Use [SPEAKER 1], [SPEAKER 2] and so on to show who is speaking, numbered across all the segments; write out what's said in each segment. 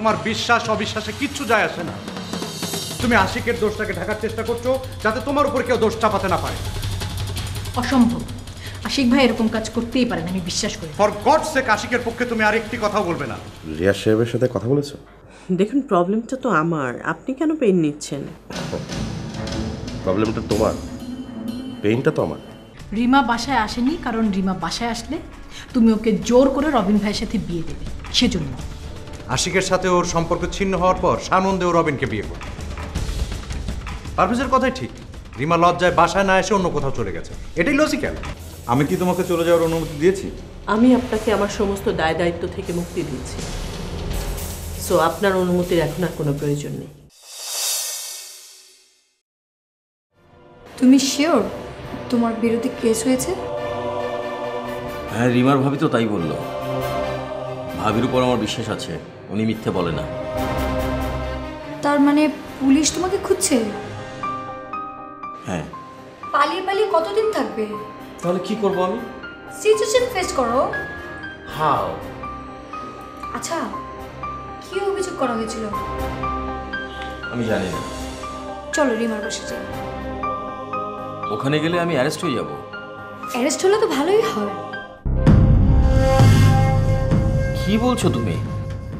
[SPEAKER 1] তোমার বিশ্বাস অবিশ্বাসে কিচ্ছু যায় আসে না। তুমি আশিকের দোষটাকে ঢাকার চেষ্টা করছো যাতে তোমার উপর কেউ দোষ চাপাতে না পারে।
[SPEAKER 2] অসম্ভব। আশিক ভাই এরকম কাজ করতেই পারেন, আমি বিশ্বাস করি।
[SPEAKER 1] ফর গডস সেক আশিকের পক্ষে তুমি আর একটি কথা বলবে না।
[SPEAKER 3] রিয়াজ সাহেবের সাথে কথা বলেছো?
[SPEAKER 4] দেখুন, প্রবলেমটা তো আমার, আপনি কেন পেন নিচ্ছেন?
[SPEAKER 3] প্রবলেমটা তোমার, পেইনটা তো আমার।
[SPEAKER 2] রিমা বাসায় আসেনি কারণ রিমা বাসায় আসলে তুমি ওকে জোর করে রবিন ভাইয়ের সাথে বিয়ে দেবে, সেজন্য।
[SPEAKER 1] আশিকের সাথে ওর সম্পর্ক ছিন্ন হওয়ার পর সানন্দে ও রবিনকে বিয়ে করবে। পারভেজের কথাই ঠিক, রিমা লজ্জায় বাসায় না এসে অন্য কোথাও চলে গেছে, এটাই লজিক্যাল।
[SPEAKER 5] আমি কি তোমাকে চলে যাওয়ার অনুমতি দিয়েছি?
[SPEAKER 4] আমি আপনাকে আমার সমস্ত দায় দায়িত্ব থেকে মুক্তি দিয়েছি, সো আপনার অনুমতির এখন আর কোনো প্রয়োজন নেই।
[SPEAKER 6] তুমি শিওর তোমার বিরুদ্ধে কেস হয়েছে?
[SPEAKER 7] হ্যাঁ, রিমার ভাবি তো তাই বলল। ভাবির উপর আমার বিশ্বাস আছে, উনি মিথ্যে বলে না।
[SPEAKER 6] তার মানে পুলিশ তোমাকে খুঁজছে?
[SPEAKER 7] হ্যাঁ।
[SPEAKER 6] পালিয়ে পালিয়ে কতদিন থাকবে?
[SPEAKER 7] তাহলে কি করব আমি?
[SPEAKER 6] সিচুয়েশন ফেস করো।
[SPEAKER 7] হাউ?
[SPEAKER 6] আচ্ছা, কি অভিযোগ করা হয়েছিল?
[SPEAKER 7] আমি জানি না।
[SPEAKER 6] চলো রিমার বসে যাই।
[SPEAKER 7] ওখানে গেলে আমি অ্যারেস্ট হয়ে যাব।
[SPEAKER 6] অ্যারেস্ট হলে তো ভালোই হয়।
[SPEAKER 7] কি বলছো তুমি?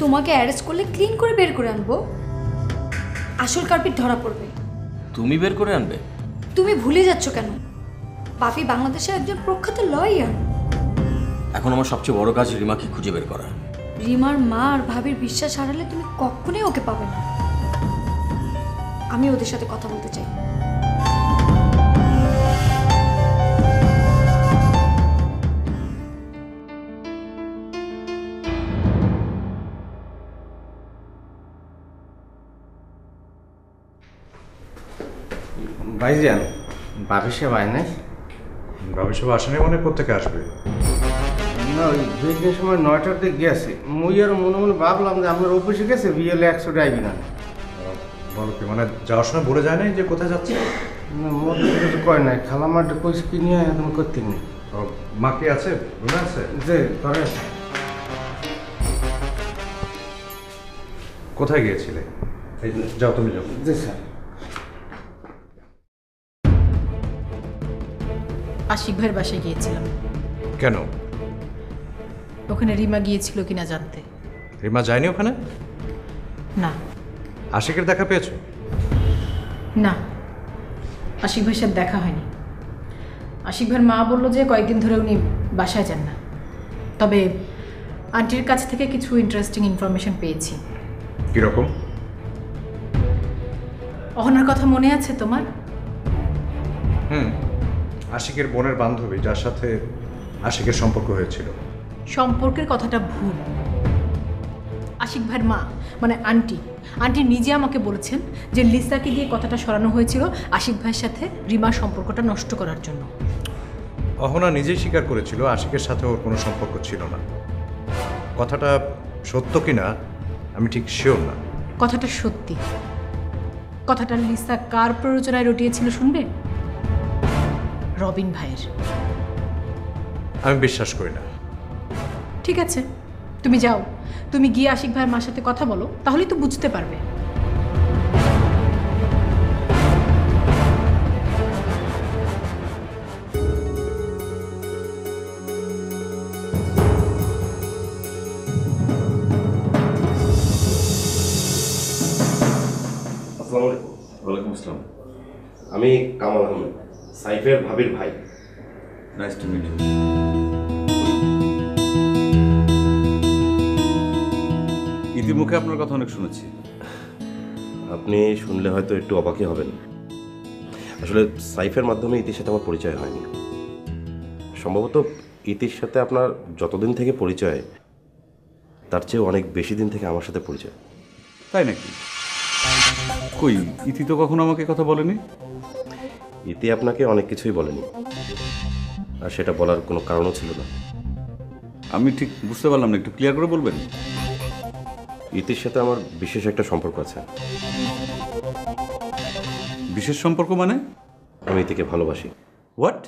[SPEAKER 6] তোমাকে অ্যারেস্ট করলে ক্লিন করে বের করে আনবো, আসল কার্পিট ধরা পড়বে।
[SPEAKER 7] তুমি বের করে আনবে?
[SPEAKER 6] তুমি ভুলে যাচ্ছ কেন? বাপি বাংলাদেশের একজন প্রখ্যাত লয়ার।
[SPEAKER 7] এখন আমার সবচেয়ে বড় কাজ রিমাকে খুঁজে বের করা।
[SPEAKER 6] রিমার মা আর ভাবির বিশ্বাস হারালে তুমি কখনোই ওকে পাবে না। আমি ওদের সাথে কথা বলতে চাই।
[SPEAKER 8] ভাইজান, বাপের সে ভাই নাই?
[SPEAKER 1] ভবিষ্যৎ আসেনি মনে কোথেকে আসবে?
[SPEAKER 8] না, ওই দুইটার সময় 9টার দিকে গেছে। মুই আর মনে মনে ভাবলাম যে আপনার অফিসে গেছে বিএলএ 100 ড্রাইভিং আনে।
[SPEAKER 1] বলো কি, মানে যাওয়ার সময় বলে যায় নাই যে কোথায় যাচ্ছে?
[SPEAKER 8] না, মধ্যে কিছু কয় নাই, খালামাটা পয়সা কিনে একদম করতে নেই।
[SPEAKER 1] মা কি আছে, রুমে আছে?
[SPEAKER 8] যে করে
[SPEAKER 1] কোথায় গিয়েছিলে? এই যাও, তুমি যাও।
[SPEAKER 8] জি স্যার।
[SPEAKER 2] আশিক ভাইয়ের বাসায় গিয়েছিলাম।
[SPEAKER 1] কেন?
[SPEAKER 2] ওখানে রিমা গিয়েছিল কিনা জানতে।
[SPEAKER 1] রিমা যায়নি ওখানে?
[SPEAKER 2] না।
[SPEAKER 1] আশিকের দেখা পেয়েছো?
[SPEAKER 2] না, আশিক ভাইয়ের সাথে দেখা হয়নি। আশিক ভাইয়ের মা বললো যে কয়েকদিন ধরে উনি বাসায় যান না। তবে আন্টির কাছ থেকে কিছু ইন্টারেস্টিং ইনফরমেশন পেয়েছি।
[SPEAKER 1] কীরকম?
[SPEAKER 2] অহনার কথা মনে আছে তোমার?
[SPEAKER 1] আশিকের বোনের বান্ধবী, যার সাথে আশিকের সম্পর্ক হয়েছিল।
[SPEAKER 2] সম্পর্কের কথাটা ভুল। আশিক ভাইয়ের মা মানে আন্টি নিজে আমাকে বলেছেন যে লিসাকে দিয়ে কথাটা সরানো হয়েছিল আশিক ভাইয়ের সাথে রিমার সম্পর্কটা নষ্ট করার জন্য।
[SPEAKER 1] অহনা নিজেই স্বীকার করেছিল আশিকের সাথে ওর কোনো সম্পর্ক ছিল না। কথাটা সত্য কিনা আমি ঠিক শিওর না।
[SPEAKER 2] কথাটা সত্যি। কথাটা লিসা কার প্ররোচনায় রটিয়েছিল শুনবে? রবিন ভাইয়ের।
[SPEAKER 1] আমি বিশ্বাস করি না।
[SPEAKER 2] ঠিক আছে, তুমি যাও, তুমি গিয়ে আশিক ভাইয়ের মার সাথে কথা বলো, তাহলেই তো বুঝতে পারবে।
[SPEAKER 3] আসসালামু আলাইকুম।
[SPEAKER 7] ওয়ালাইকুম আসসালাম।
[SPEAKER 3] আমি কামাল আহমেদ, সাইফের ভাবির ভাই।
[SPEAKER 7] Nice to meet you.
[SPEAKER 5] ইতিমুখে আপনার কথা অনেক শুনেছি।
[SPEAKER 3] আপনি শুনলে হয়তো একটু অবাকই হবেন। আসলে সাইফের মাধ্যমে ইতির সাথে আমার পরিচয় হয়নি। সম্ভবত ইতির সাথে আপনার যতদিন থেকে পরিচয় তার চেয়ে অনেক বেশি দিন থেকে আমার সাথে পরিচয়।
[SPEAKER 5] তাই নাকি? কই, ইতি তো কখনো আমাকে কথা বলেনি।
[SPEAKER 3] ইতি আপনাকে অনেক কিছুই বলেনি, আর সেটা বলার কোনো কারণও ছিল না।
[SPEAKER 5] আমি ঠিক বুঝতে পারলাম না, একটু ক্লিয়ার করে বলবেন?
[SPEAKER 3] ইতির সাথে আমার বিশেষ একটা সম্পর্ক আছে।
[SPEAKER 5] বিশেষ সম্পর্ক মানে?
[SPEAKER 3] আমি ইতিকে ভালোবাসি।
[SPEAKER 5] হোয়াট?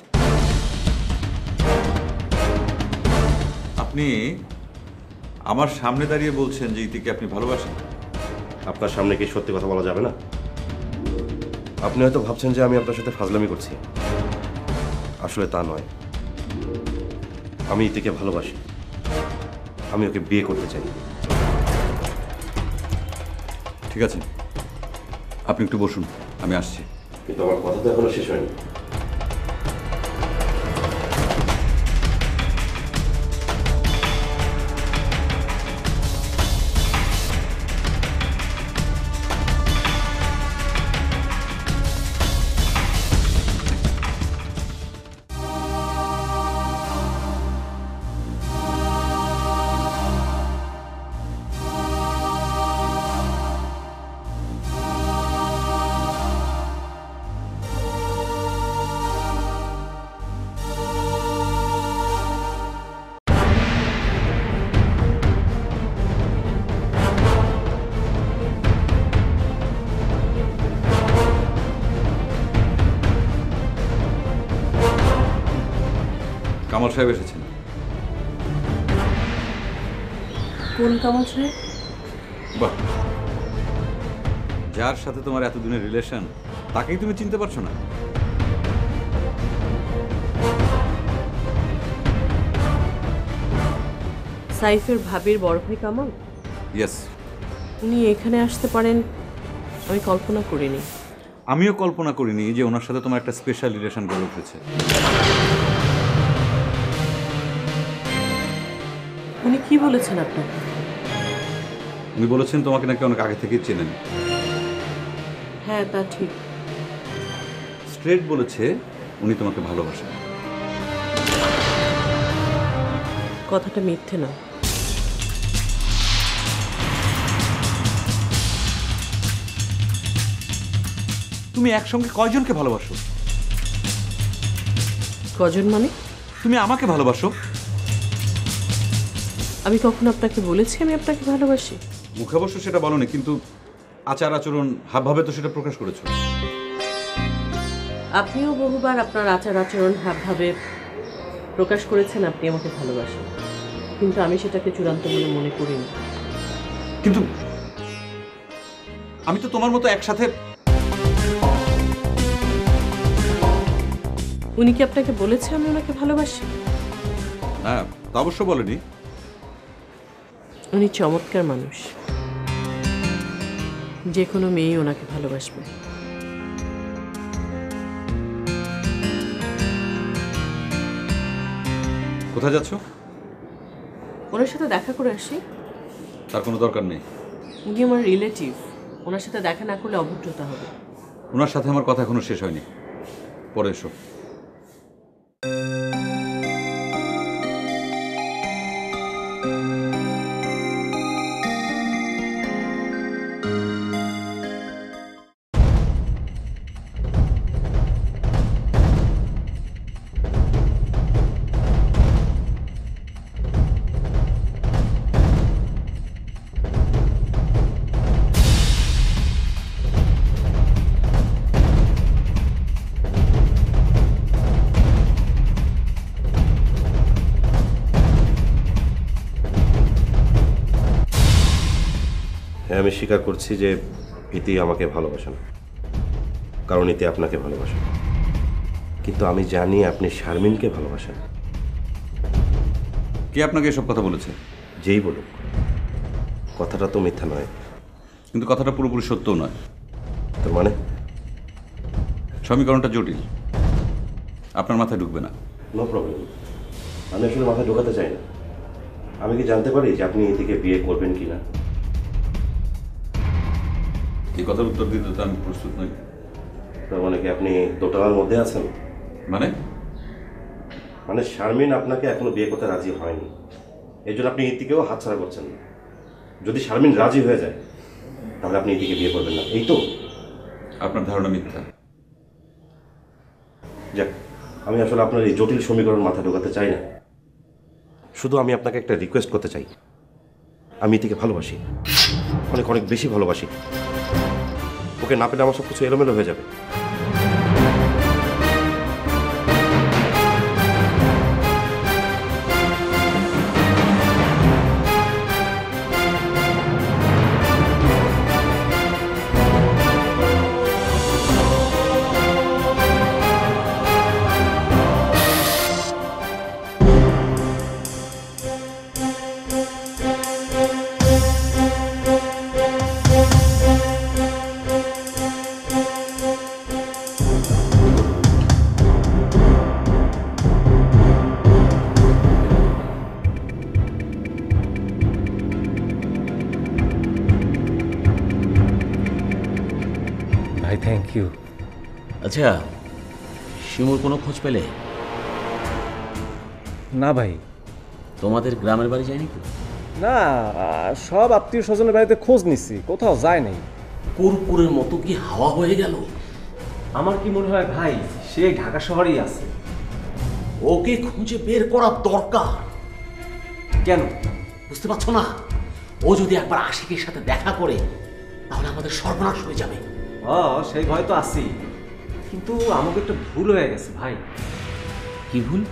[SPEAKER 5] আপনি আমার সামনে দাঁড়িয়ে বলছেন যে ইতিকে আপনি ভালোবাসেন?
[SPEAKER 3] আপনার সামনে কি সত্যি কথা বলা যাবে না? আপনি হয়তো ভাবছেন যে আমি আপনার সাথে ফাজলামি করছি, আসলে তা নয়। আমি ইতিকে ভালোবাসি, আমি ওকে বিয়ে করতে চাই।
[SPEAKER 5] ঠিক আছে, আপনি একটু বসুন, আমি আসছি।
[SPEAKER 3] কিন্তু আমার কথা তো এখনো শেষ হয়নি।
[SPEAKER 5] কামাল সাহেব এসেছেন।
[SPEAKER 4] কোন কামাল সাহেব?
[SPEAKER 5] বাহ, যার সাথে তোমার এতদিনের রিলেশন তাকেই তুমি চিনতে পারছো না?
[SPEAKER 4] সাইফের ভাবির বড় ভাই কামাল?
[SPEAKER 5] ইয়েস।
[SPEAKER 4] উনি এখানে আসতে পারেন আমি কল্পনা করিনি।
[SPEAKER 5] আমিও কল্পনা করিনি যে ওনার সাথে তোমার একটা স্পেশাল রিলেশন গড়ে উঠেছে।
[SPEAKER 4] উনি কি বলেছেন আপনাকে?
[SPEAKER 5] উনি বলেছেন তোমাকে নাকি অনেক আগে থেকেই চেনেন।
[SPEAKER 4] হ্যাঁ, তা ঠিক।
[SPEAKER 5] স্ট্রেট বলেছে উনি তোমাকে ভালোবাসেন।
[SPEAKER 4] কথাটা মিথ্যে না।
[SPEAKER 5] তুমি একসঙ্গে কয়জনকে ভালোবাসো?
[SPEAKER 4] কজন মানে?
[SPEAKER 5] তুমি আমাকে ভালোবাসো।
[SPEAKER 4] আমি কখনো আপনাকে বলেছি আমি আপনাকে ভালোবাসি?
[SPEAKER 5] মুখে অবশ্য সেটা বলনি, কিন্তু আচার আচরণ হাবভাবে তো সেটা প্রকাশ করেছো।
[SPEAKER 4] আপনিও বহুবার আপনার আচার আচরণ হাবভাবে প্রকাশ করেছেন আপনি আমাকে ভালোবাসেন, কিন্তু আমি সেটাকে চূড়ান্ত বলে মনে করিনি।
[SPEAKER 5] কিন্তু আমি তো তোমার মতো একসাথে।
[SPEAKER 4] উনি কি আপনাকে বলেছে আমি ওনাকে ভালোবাসি?
[SPEAKER 5] হ্যাঁ, তা অবশ্য বলেনি।
[SPEAKER 4] উনি চমৎকার মানুষ, যে কোনো মেয়েই ওনাকে ভালোবাসবে।
[SPEAKER 5] কোথায় যাচ্ছ?
[SPEAKER 4] ওনার সাথে দেখা করে আসি।
[SPEAKER 5] তার কোনো দরকার নেই।
[SPEAKER 4] উনি আমার রিলেটিভ, ওনার সাথে দেখা না করলে অভদ্রতা হবে।
[SPEAKER 5] ওনার সাথে আমার কথা এখনো শেষ হয়নি, পরে এসো।
[SPEAKER 3] হ্যাঁ, আমি স্বীকার করছি যে ইতি আমাকে ভালোবাসে না, কারণ ইতি আপনাকে ভালোবাসে। কিন্তু আমি জানি আপনি শারমিনকে ভালোবাসেন।
[SPEAKER 5] কে আপনাকে এসব কথা বলেছে?
[SPEAKER 3] যেই বলুক, কথাটা তো মিথ্যা নয়।
[SPEAKER 5] কিন্তু কথাটা পুরোপুরি সত্যও নয়।
[SPEAKER 3] তার মানে?
[SPEAKER 5] সমীকরণটা জটিল, আপনার মাথায় ঢুকবে না।
[SPEAKER 3] নো প্রবলেম, আমি আসলে মাথায় ঢোকাতে চাই না। আমি কি জানতে পারি যে আপনি ইতিকে বিয়ে করবেন কি না?
[SPEAKER 5] এই কথার উত্তর দিতে তো আমি প্রস্তুত নই।
[SPEAKER 3] তার মানে কি আপনি দোটানার মধ্যে আছেন?
[SPEAKER 5] মানে?
[SPEAKER 3] মানে শারমিন আপনাকে এখনো বিয়ে করতে রাজি হয়নি, এই জন্য আপনি ইতিকেও হাতছাড়া করছেন না। যদি শারমিন রাজি হয়ে যায় তাহলে আপনি ইতিকে বিয়ে করবেন না, এই তো?
[SPEAKER 5] আপনার ধারণা মিথ্যা।
[SPEAKER 3] যাক, আমি আসলে আপনার এই জটিল সমীকরণ মাথা ঢোকাতে চাই না। শুধু আমি আপনাকে একটা রিকোয়েস্ট করতে চাই। আমি ইতিকে ভালোবাসি, অনেক অনেক বেশি ভালোবাসি। ওকে না পেলে আমার সব কিছু এলোমেলো হয়ে যাবে।
[SPEAKER 9] ইউ।
[SPEAKER 7] আচ্ছা, শিমুর কোনো খোঁজ পেলে?
[SPEAKER 9] না ভাই,
[SPEAKER 7] তোমাদের গ্রামের বাড়ি যায়নি তো?
[SPEAKER 9] না, সব আত্মীয় স্বজনের বাড়িতে খোঁজ নিচ্ছি, কোথাও যায় নাই।
[SPEAKER 7] কুরকুরের মতো কি হাওয়া হয়ে গেল?
[SPEAKER 9] আমার কি মনে হয় ভাই, সে ঢাকা শহরেই আছে।
[SPEAKER 7] ওকে খুঁজে বের করা দরকার।
[SPEAKER 9] কেন
[SPEAKER 7] বুঝতে পারছো না? ও যদি একবার আশিকের সাথে দেখা করে তাহলে আমাদের সর্বনাশ হয়ে যাবে।
[SPEAKER 9] সেই ভয় তো আছি, কিন্তু আমাকে একটা ভুল হয়ে গেছে ভাই।
[SPEAKER 7] কি ভুল?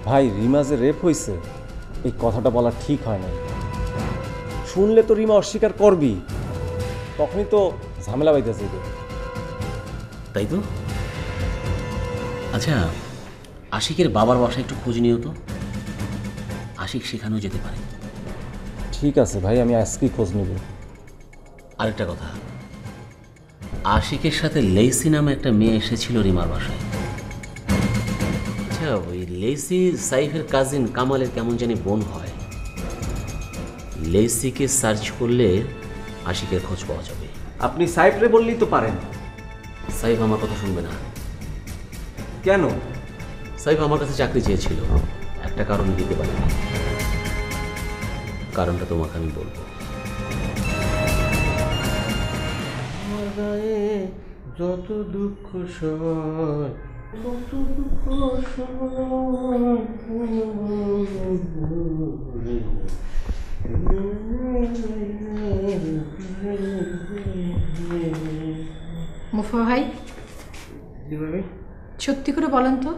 [SPEAKER 9] ভাই, রিমা যে রেপ হয়েছে এই কথাটা বলা ঠিক হয় না। শুনলে তো রিমা অস্বীকার করবি, তখনই তো ঝামেলা বাইতে যাবে।
[SPEAKER 7] তাই তো। আচ্ছা, আশিকের বাবার বাসায় একটু খোঁজ নিও তো, আশিক সেখানেও যেতে পারে।
[SPEAKER 9] ঠিক আছে ভাই, আমি আজকেই খোঁজ নেব।
[SPEAKER 7] আরেকটা কথা, আশিকের সাথে লেইসি নামে একটা মেয়ে এসেছিল রিমার বাসায়। আচ্ছা, ওই লেইসি সাইফের কাজিন কামালের কেমন জানি বোন হয়। লেইসিকে সার্চ করলে আশিকের খোঁজ পাওয়া যাবে।
[SPEAKER 9] আপনি সাইফরে বললেই তো পারেন।
[SPEAKER 7] সাইফ আমার কথা শুনবে না।
[SPEAKER 9] কেন?
[SPEAKER 7] সাইফ আমার কাছে চাকরি চেয়েছিল, একটা কারণ দিতে পারিনি। কারণটা তোমাকে আমি বলবো।
[SPEAKER 8] যত দুঃখ সয়, যত দুঃখ
[SPEAKER 2] মুফা ভাই,
[SPEAKER 8] সয়।
[SPEAKER 2] সত্যি করে বলেন তো,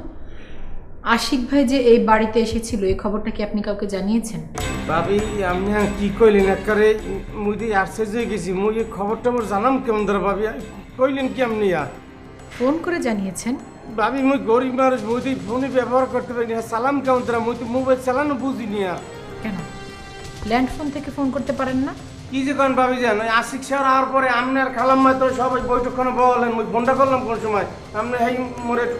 [SPEAKER 2] আশিক ভাই যে এই বাড়িতে এসেছিল এই খবরটা কি আপনি কাউকে জানিয়েছেন?
[SPEAKER 8] ভাবি, আপনি কি কইলেন? একবারে মুই দিয়ে আশ্চর্য হয়ে গেছি। মুই এই খবরটা মোর জানাম কেমন ধরে ভাবি, কইলেন কি আপনি?
[SPEAKER 2] ফোন করে জানিয়েছেন?
[SPEAKER 8] ভাবি, মুই গরিব মানুষ, মুই দিয়ে ফোনে ব্যবহার করতে পারি না। সালাম কেমন ধরে? মুই তো মোবাইল চালানো বুঝিনি।
[SPEAKER 2] কেন ল্যান্ড ফোন থেকে ফোন করতে পারেন না?
[SPEAKER 8] কি যে কোন ভাবি জান, ওই আশিক শহর আওয়ার পরে আপনি আর খালাম্মা তো সবাই বৈঠকখানে বলেন, মুই ফোনটা করলাম কোন সময় আপনি এই মোরে একটু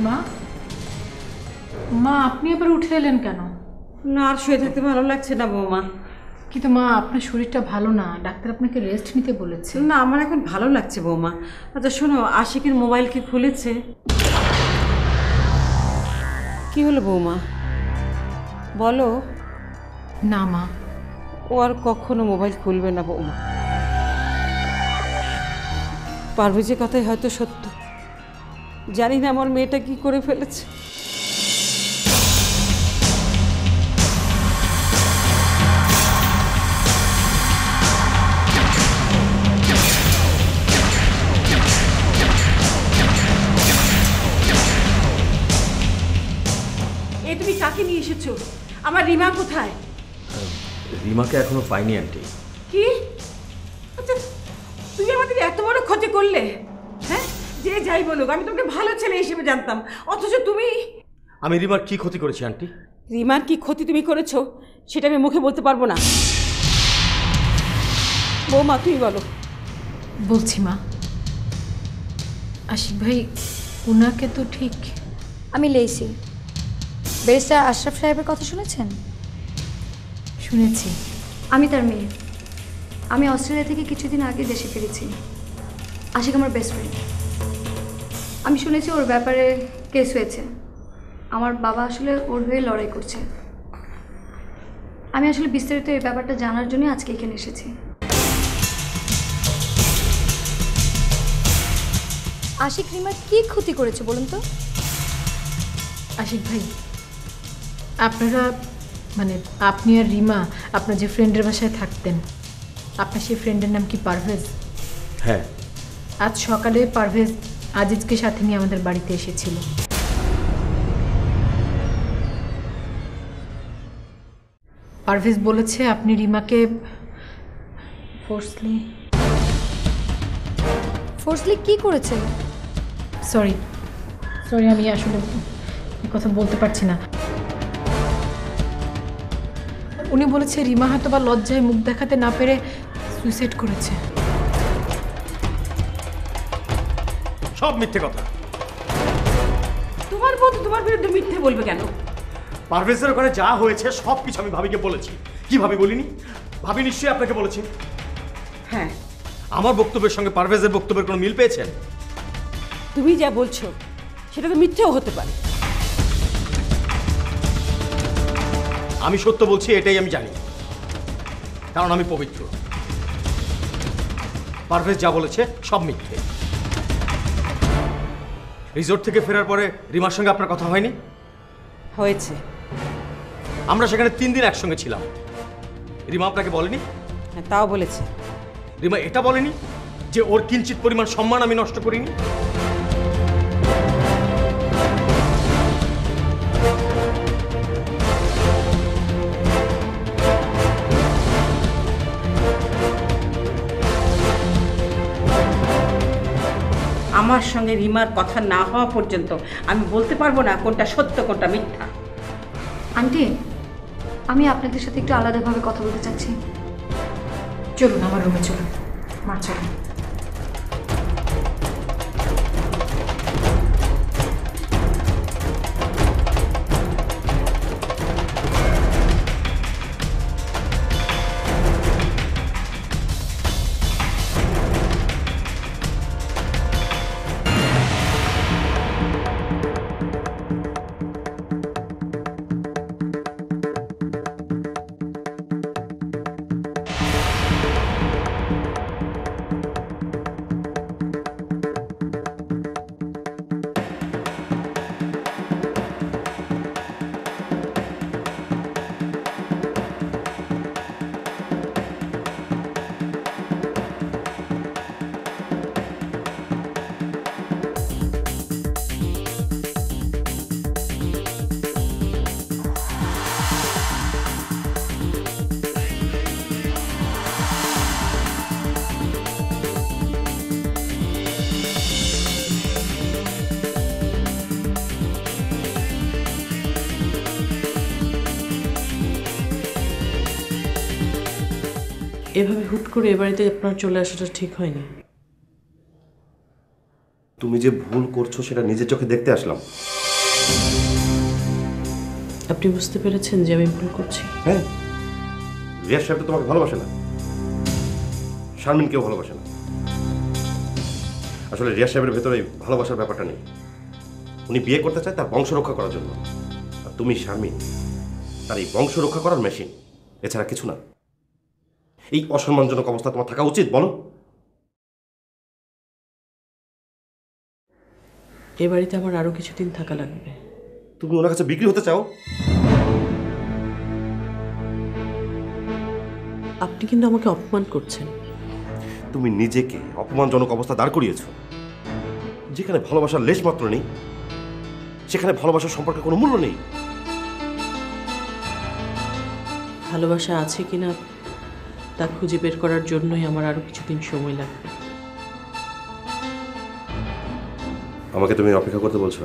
[SPEAKER 2] মা, মা আপনি আবার উঠে এলেন কেন?
[SPEAKER 10] না, আর শুয়ে থাকতে ভালো লাগছে না বৌমা।
[SPEAKER 2] কিন্তু মা, আপনার শরীরটা ভালো না, ডাক্তার আপনাকে রেস্ট নিতে বলেছে।
[SPEAKER 10] না, আমার এখন ভালো লাগছে বৌমা। আচ্ছা শোনো, আশিকের মোবাইল কি খুলেছে? কি হলো বৌমা, বলো।
[SPEAKER 2] না মা,
[SPEAKER 10] ও আর কখনো মোবাইল খুলবে না বৌমা। পারভেজের কথাই হয়তো সত্য, জানি না আমার মেয়েটা কি করে ফেলেছে। এ তুমি কাকে নিয়ে এসেছো? আমার রিমা কোথায়?
[SPEAKER 7] রিমাকে এখনো পাইনি আন্টি।
[SPEAKER 10] কি? আচ্ছা, তুমি আমাদের এত বড় ক্ষতি করলে? হ্যাঁ, যে যাই বলুক, আমি তোমাকে ভালো ছেলে হিসেবে জানতাম, অথচ তুমি।
[SPEAKER 7] আমি রিমার কি ক্ষতি করেছি আন্টি?
[SPEAKER 10] রিমার কি ক্ষতি তুমি করেছো সেটা আমি মুখে বলতে পারবো না। বৌমা তুমি বলো।
[SPEAKER 2] বলছি মা, আশিক ভাই উনাকে তো ঠিক।
[SPEAKER 6] আমি লেইসি, ব্যারিস্টার আশরাফ সাহেবের কথা শুনেছেন?
[SPEAKER 2] শুনেছি।
[SPEAKER 6] আমি তার মেয়ে। আমি অস্ট্রেলিয়া থেকে কিছুদিন আগে দেশে ফিরেছি। আশিক আমার বেস্ট ফ্রেন্ড। আমি শুনেছি ওর ব্যাপারে কেস হয়েছে। আমার বাবা আসলে ওর হয়ে লড়াই করছে। আমি আসলে বিস্তারিত এই ব্যাপারটা জানার জন্য আজকে এখানে এসেছি। আশিক রিমার কি ক্ষতি করেছে বলুন তো?
[SPEAKER 2] আশিক ভাই, আপনারা মানে আপনি আর রিমা আপনার যে ফ্রেন্ডের বাসায় থাকতেন, আপনার সেই ফ্রেন্ডের নাম কি পারভেজ?
[SPEAKER 7] হ্যাঁ।
[SPEAKER 2] আজ সকালে পারভেজ আজিজকে সাথে নিয়ে আমাদের বাড়িতে এসেছিল। পারভেজ বলেছে আপনি রিমাকে
[SPEAKER 6] ফোর্সলি কি করেছে?
[SPEAKER 2] সরি আমি আসলে কথা বলতে পারছি না। উনি বলেছে রিমা হয়তো বা লজ্জায় মুখ দেখাতে না পেরে সুইসাইড করেছে।
[SPEAKER 7] সব মিথ্যে কথা।
[SPEAKER 10] তোমার বউ তোমার বিরুদ্ধে মিথ্যে বলবে কেন?
[SPEAKER 7] পারভেজের ওখানে যা হয়েছে সব কিছু আমি ভাবিকে বলেছি। কি ভাবি বলিনি? ভাবি নিশ্চয়ই আপনাকে বলেছি।
[SPEAKER 10] হ্যাঁ,
[SPEAKER 11] আমার বক্তব্যের সঙ্গে পারভেজের বক্তব্যের কোনো মিল পেয়েছেন?
[SPEAKER 10] তুমি যা বলছো সেটা তো মিথ্যেও হতে পারে।
[SPEAKER 11] আমি সত্য বলছি, এটাই আমি জানি, কারণ আমি পবিত্র। পারভেজ যা বলেছে সব মিথ্যে। রিসোর্ট থেকে ফেরার পরে রিমার সঙ্গে আপনার কথা হয়নি?
[SPEAKER 10] হয়েছে।
[SPEAKER 11] আমরা সেখানে 3 দিন একসঙ্গে ছিলাম। রিমা আপনাকে বলেনি?
[SPEAKER 10] হ্যাঁ, তাও বলেছে।
[SPEAKER 11] রিমা এটা বলেনি যে ওর কিঞ্চিত পরিমাণ সম্মান আমি নষ্ট করিনি?
[SPEAKER 10] আমার সঙ্গে রিমার কথা না হওয়া পর্যন্ত আমি বলতে পারবো না কোনটা সত্য কোনটা মিথ্যা।
[SPEAKER 6] আন্টি, আমি আপনাদের সাথে একটু আলাদাভাবে কথা বলতে চাচ্ছি।
[SPEAKER 2] চলুন আমার রুমে চলুন। মা চলুন।
[SPEAKER 4] এভাবে হুট করে এ বাড়িতে আপনার চলে আসাটা ঠিক হয়নি।
[SPEAKER 3] তুমি যে ভুল করছো সেটা নিজের চোখে দেখতে আসলাম।
[SPEAKER 4] আপনি বুঝতে পেরেছেন যে আমি ভুল করছি?
[SPEAKER 3] হ্যাঁ, রিয়াজ সাহেব তো তোমাকে ভালোবাসে না, শারমিনকেও ভালোবাসে না। আসলে রিয়াজ সাহেবের ভেতরে ভালোবাসার ব্যাপারটা নেই। উনি বিয়ে করতে চায় তার বংশ রক্ষা করার জন্য, আর তুমি শারমিন তার এই বংশ রক্ষা করার মেশিন, এছাড়া কিছু না। এই অসম্মানজনক অবস্থা তোমার থাকা উচিত বলো?
[SPEAKER 4] এ বাড়িতে আমার আরো কিছুদিন থাকা লাগবে।
[SPEAKER 3] তুমি ওনার কাছে বিক্রি হতে চাও?
[SPEAKER 4] আপনি কিন্তু আমাকে অপমান করছেন।
[SPEAKER 3] তুমি নিজেকে অপমানজনক অবস্থা দাঁড় করিয়েছো। যেখানে ভালোবাসার লেশ মাত্র নেই, সেখানে ভালোবাসার সম্পর্কে কোনো মূল্য নেই।
[SPEAKER 4] ভালোবাসা আছে কিনা তা খুঁজে বের করার জন্যই আমার আরো কিছুদিন সময় লাগবে।
[SPEAKER 3] আমাকে তুমি অপেক্ষা করতে বলছো?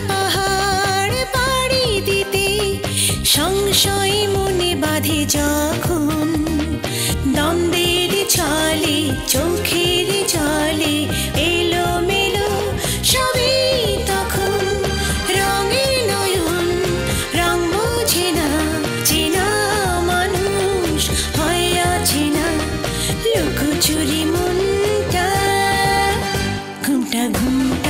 [SPEAKER 12] পাহাড় পাড়ি দিতে সংশয় মনে বাঁধে যখন, দ্বন্দ্বের ছলে চোখের জলে এলো মেলো সবই তখন। রঙের নয়ন রং বোঝে না, চেনা মানুষ হয় অচেনা, লুকোচুরি মনটা ঘুমটা ঘুমটা